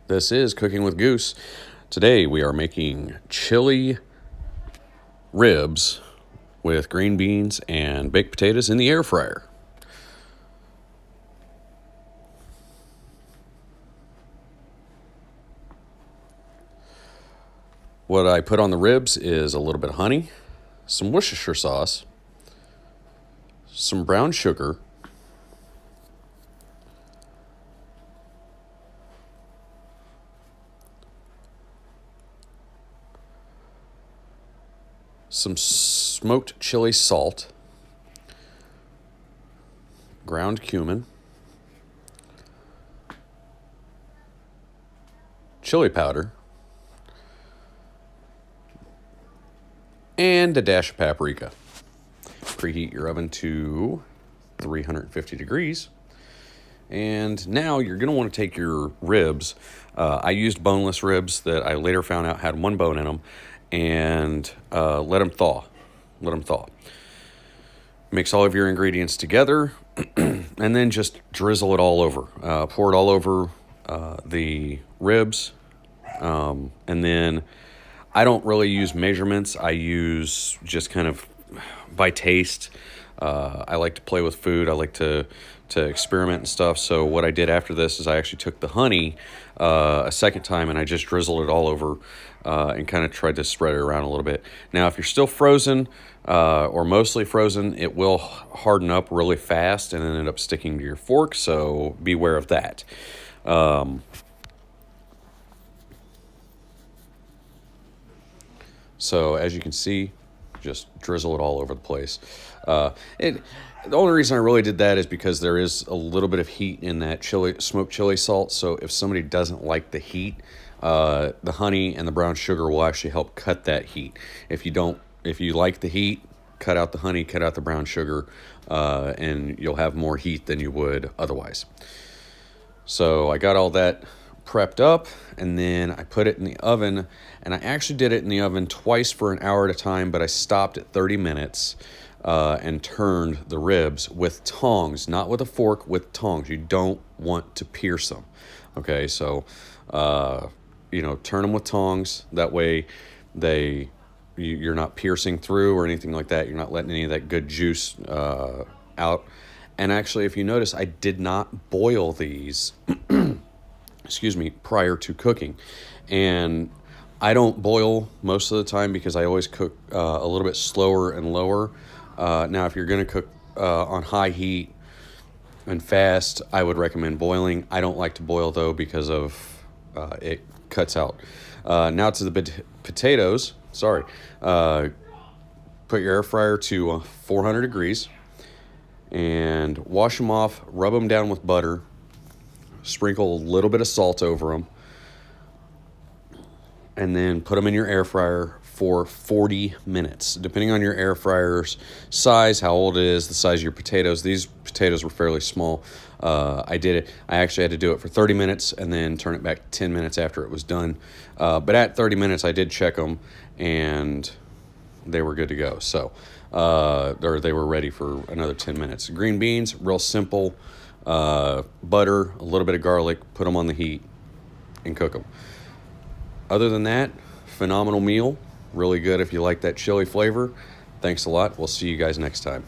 This is Cooking with Goose. Today we are making chili ribs with green beans and baked potatoes in the air fryer. What I put on the ribs is a little bit of honey, some Worcestershire sauce, some brown sugar, some smoked chili salt, ground cumin, chili powder, and a dash of paprika. Preheat your oven to 350 degrees. And now you're going to want to take your ribs. I used boneless ribs that I later found out had one bone in them, and let them thaw. Let them thaw. Mix all of your ingredients together, and then just drizzle it all over. Pour it all over the ribs, and then I don't really use measurements. I use just kind of by taste. I like to play with food. I like to experiment and stuff. So what I did after this is I actually took the honey a second time and I just drizzled it all over and kind of tried to spread it around a little bit. Now, if you're still frozen or mostly frozen, it will harden up really fast and then end up sticking to your fork. So beware of that. So as you can see, just drizzle it all over the place. The only reason I really did that is because there is a little bit of heat in that smoked chili salt. So if somebody doesn't like the heat, the honey and the brown sugar will actually help cut that heat. If you like the heat, cut out the honey, cut out the brown sugar, and you'll have more heat than you would otherwise. So I got all that prepped up, and then I put it in the oven, and I actually did it in the oven twice for an hour at a time, but I stopped at 30 minutes and turned the ribs with tongs, not with a fork, with tongs. You don't want to pierce them. Okay, so turn them with tongs. That way you're not piercing through or anything like that. You're not letting any of that good juice out. And actually, if you notice, I did not boil these prior to cooking. And I don't boil most of the time because I always cook a little bit slower and lower. Now, if you're going to cook on high heat and fast, I would recommend boiling. I don't like to boil, though, because of it cuts out. Now to the potatoes. Sorry. Put your air fryer to 400 degrees and wash them off. Rub them down with butter. Sprinkle a little bit of salt over them, and then put them in your air fryer for 40 minutes. Depending on your air fryer's size, how old it is, the size of your potatoes. These potatoes were fairly small. I actually had to do it for 30 minutes and then turn it back 10 minutes after it was done. But at 30 minutes, I did check them, and they were good to go. So, or they were ready for another 10 minutes. Green beans, real simple. Butter, a little bit of garlic, put them on the heat and cook them. Other than that, phenomenal meal. Really good if you like that chili flavor. Thanks a lot. We'll see you guys next time.